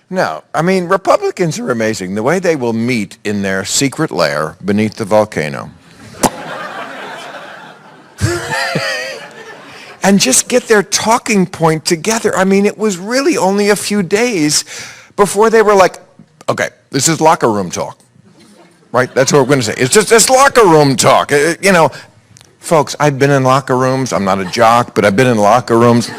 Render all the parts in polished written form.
No, I mean, Republicans are amazing. The way they will meet in their secret lair beneath the volcano. And just get their talking point together. I mean, it was really only a few days before they were like, okay, this is locker room talk, right? That's what we're going to say. It's just this locker room talk. You know, folks, I've been in locker rooms. I'm not a jock, but I've been in locker rooms.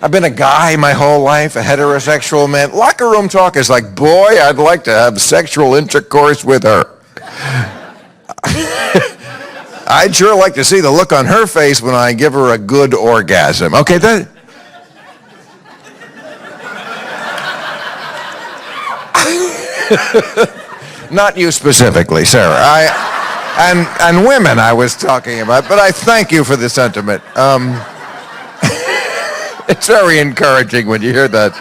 I've been a guy my whole life, a heterosexual man. Locker room talk is like, boy, I'd like to have sexual intercourse with her. I'd sure like to see the look on her face when I give her a good orgasm. Okay, that... Not you specifically, Sarah. And women I was talking about, but I thank you for the sentiment. It's very encouraging when you hear that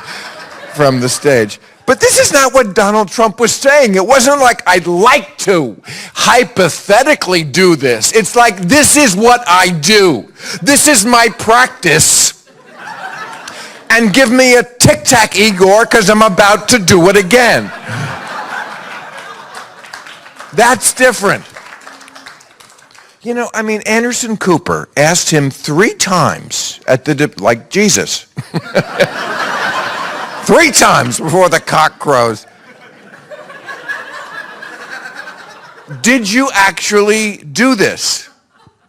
from the stage. But this is not what Donald Trump was saying. It wasn't like, I'd like to hypothetically do this. It's like, this is what I do. This is my practice. And give me a tic-tac, Igor, because I'm about to do it again. That's different. You know, I mean, Anderson Cooper asked him 3 times at the, like Jesus. 3 times before the cock crows. Did you actually do this?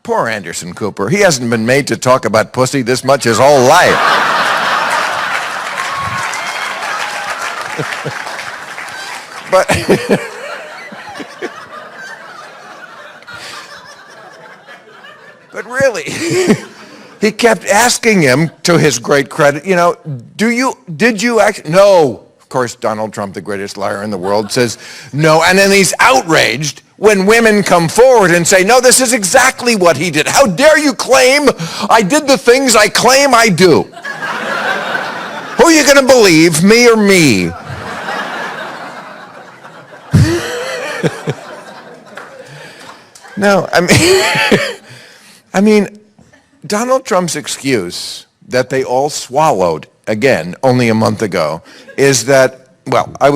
Poor Anderson Cooper. He hasn't been made to talk about pussy this much his whole life. But but really, he kept asking him, to his great credit, you know, did you actually? No. Of course, Donald Trump, the greatest liar in the world, says no. And then he's outraged when women come forward and say, no, this is exactly what he did. How dare you claim I did the things I claim I do? Who are you going to believe, me or me? No, I mean, Donald Trump's excuse that they all swallowed, again, only a month ago, is that, well, I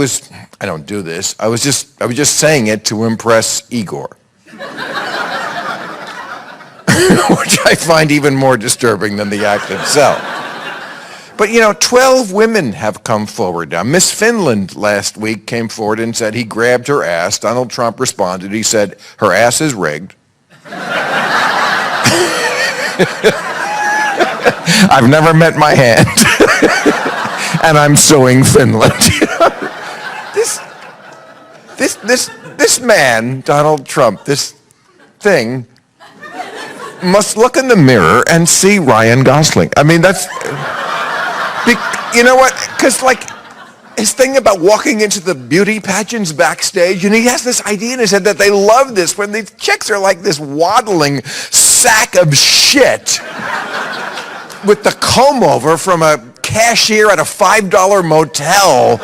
don't do this. I was just saying it to impress Igor. Which I find even more disturbing than the act itself. But, you know, 12 women have come forward now. Miss Finland last week came forward and said he grabbed her ass. Donald Trump responded. He said, her ass is rigged. I've never met my hand. And I'm suing Finland. This man, Donald Trump, this thing, must look in the mirror and see Ryan Gosling. I mean, that's... You know what? Because, like, his thing about walking into the beauty pageants backstage, and he has this idea in his head that they love this when these chicks are like this waddling sack of shit with the comb over from a cashier at a $5 motel.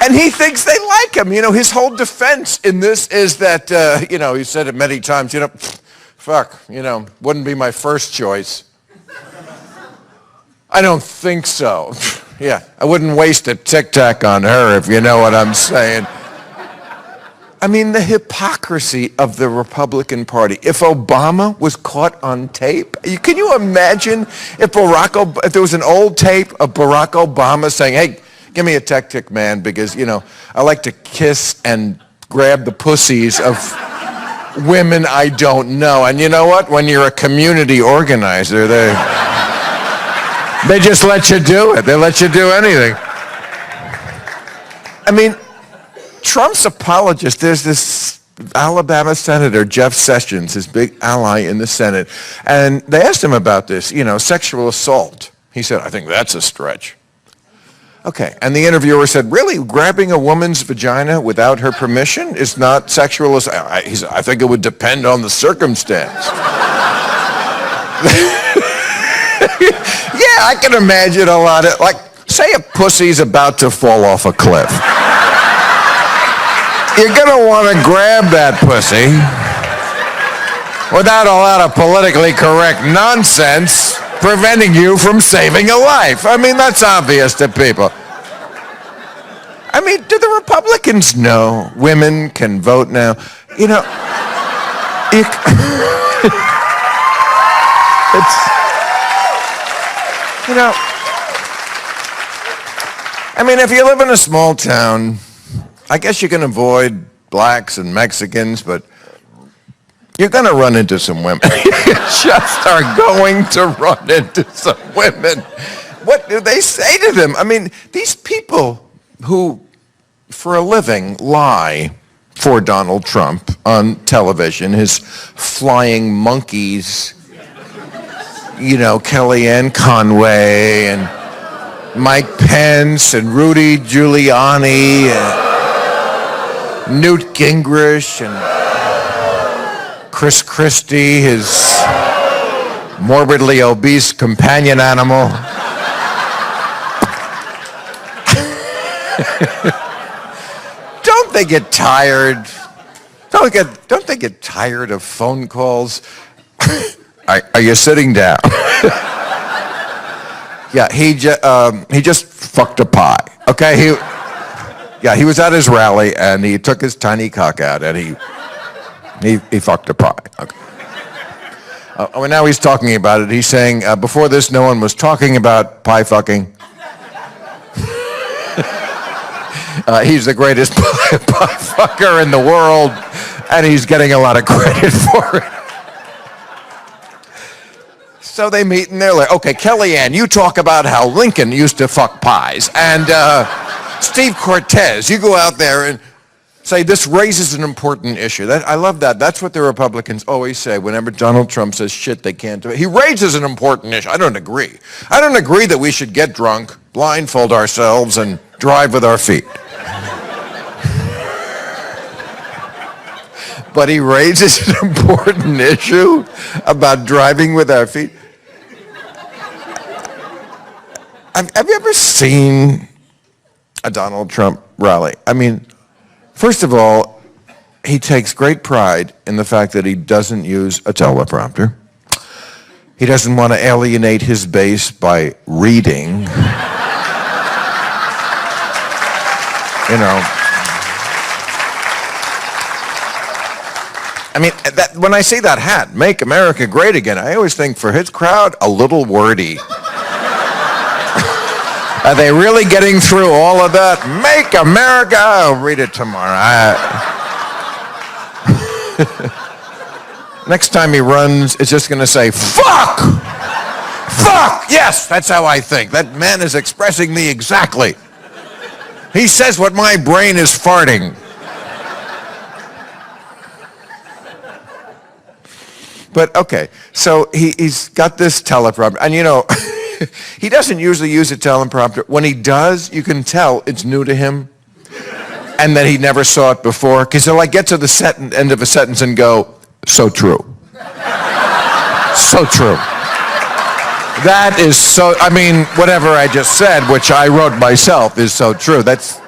And he thinks they like him. You know, his whole defense in this is that, you know, he said it many times, you know, fuck, you know, wouldn't be my first choice. I don't think so. Yeah, I wouldn't waste a tic-tac on her, if you know what I'm saying. I mean, the hypocrisy of the Republican Party. If Obama was caught on tape, can you imagine if there was an old tape of Barack Obama saying, hey, give me a tactic, man, because, you know, I like to kiss and grab the pussies of women I don't know. And you know what? When you're a community organizer, they just let you do it. They let you do anything. I mean, Trump's apologist, there's this Alabama Senator, Jeff Sessions, his big ally in the Senate, and they asked him about this, you know, sexual assault. He said, I think that's a stretch. Okay, and the interviewer said, really, grabbing a woman's vagina without her permission is not sexual assault? He said, I think it would depend on the circumstance. Yeah, I can imagine a lot of, like, say a pussy's about to fall off a cliff. You're gonna want to grab that pussy without a lot of politically correct nonsense preventing you from saving a life. I mean, that's obvious to people. I mean, do the Republicans know women can vote now? You know, it's, you know, I mean, if you live in a small town, I guess you can avoid blacks and Mexicans, but you're going to run into some women. You just are going to run into some women. What do they say to them? I mean, these people who, for a living, lie for Donald Trump on television, his flying monkeys, you know, Kellyanne Conway and Mike Pence and Rudy Giuliani and Newt Gingrich and Chris Christie, his morbidly obese companion animal. Don't they get tired? Don't they get tired of phone calls? Are you sitting down? Yeah, he just fucked a pie. Okay, he was at his rally and he took his tiny cock out and he fucked a pie. Okay. Well, now he's talking about it. He's saying, before this, no one was talking about pie fucking. He's the greatest pie fucker in the world, and he's getting a lot of credit for it. So they meet and they're like, okay, Kellyanne, you talk about how Lincoln used to fuck pies. And Steve Cortez, you go out there and say this raises an important issue. I love that. That's what the Republicans always say whenever Donald Trump says shit they can't do it. He raises an important issue. I don't agree. I don't agree that we should get drunk, blindfold ourselves, and drive with our feet. But he raises an important issue about driving with our feet. Have you ever seen a Donald Trump rally? I mean, first of all, he takes great pride in the fact that he doesn't use a teleprompter. He doesn't want to alienate his base by reading. You know. I mean, when I see that hat, Make America Great Again, I always think for his crowd, a little wordy. Are they really getting through all of that? Make America, I'll read it tomorrow. Next time he runs, it's just going to say, fuck! Fuck! Yes, that's how I think. That man is expressing me exactly. He says what my brain is farting. But okay, so he's got this teleprompter, and you know, he doesn't usually use a teleprompter. When he does, you can tell it's new to him, and that he never saw it before, because he'll like get to the end of a sentence and go, so true. So true. That is so, I mean, whatever I just said, which I wrote myself, is so true. That's,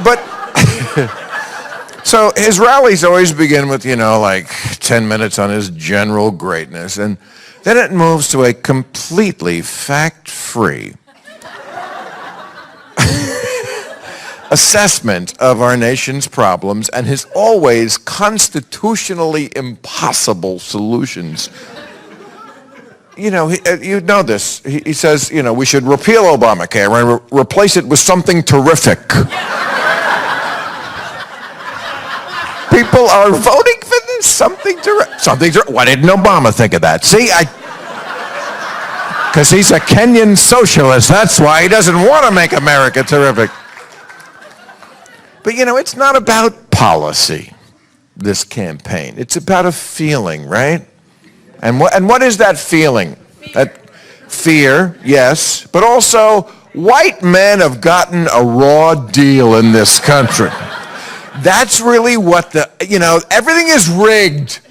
but, so his rallies always begin with, you know, like 10 minutes on his general greatness, and then it moves to a completely fact-free assessment of our nation's problems and his always constitutionally impossible solutions. You know, you know this. He says, you know, we should repeal Obamacare and replace it with something terrific. People are voting for this, something terrific. Why didn't Obama think of that? See, because he's a Kenyan socialist. That's why he doesn't want to make America terrific. But, you know, it's not about policy, this campaign. It's about a feeling, right? And what is that feeling? That fear, yes, but also white men have gotten a raw deal in this country. That's really what you know, everything is rigged.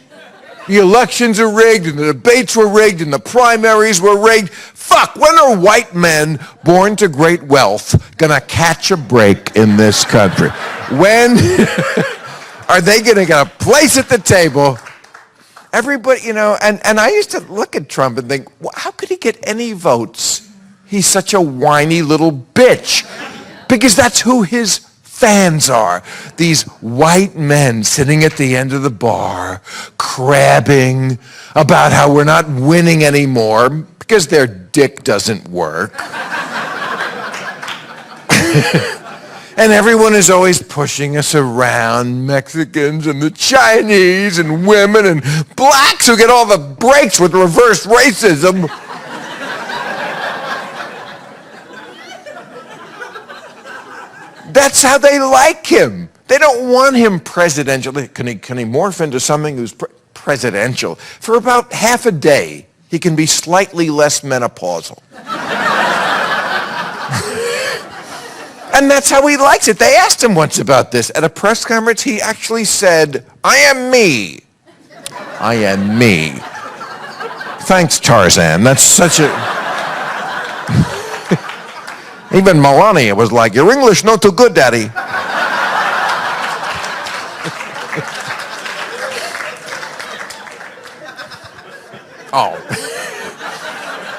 The elections are rigged, and the debates were rigged, and the primaries were rigged. Fuck, when are white men born to great wealth gonna catch a break in this country? When Are they going to get a place at the table? Everybody, you know, and I used to look at Trump and think, well, how could he get any votes? He's such a whiny little bitch. Because that's who his fans are. These white men sitting at the end of the bar, crabbing about how we're not winning anymore because their dick doesn't work. And everyone is always pushing us around, Mexicans and the Chinese and women and blacks who get all the breaks with reverse racism. That's how they like him. They don't want him presidential. Can he morph into something who's presidential? For about half a day, he can be slightly less menopausal. And that's how he likes it. They asked him once about this. At a press conference, he actually said, I am me. I am me. Thanks, Tarzan. That's such a... Even Melania was like, your English not too good, Daddy. Oh.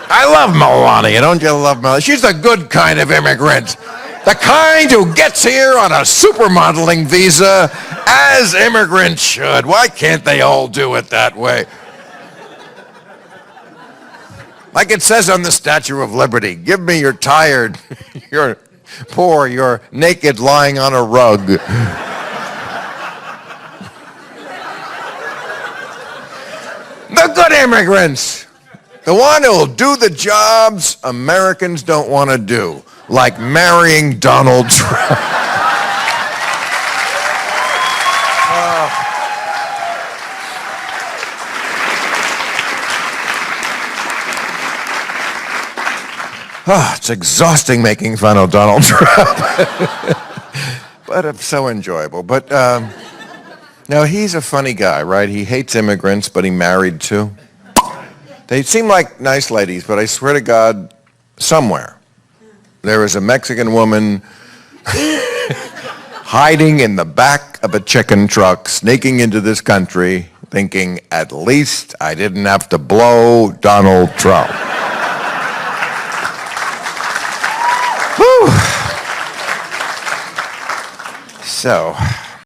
I love Melania. Don't you love Melania? She's a good kind of immigrant. The kind who gets here on a supermodeling visa, as immigrants should. Why can't they all do it that way? Like it says on the Statue of Liberty, give me your tired, your poor, your naked lying on a rug. The good immigrants. The one who'll do the jobs Americans don't want to do. Like marrying Donald Trump. It's exhausting making fun of Donald Trump. But it's so enjoyable. But no, he's a funny guy, right? He hates immigrants, but he married two. They seem like nice ladies, but I swear to God, somewhere there is a Mexican woman hiding in the back of a chicken truck, sneaking into this country, thinking, at least I didn't have to blow Donald Trump. Whew. So,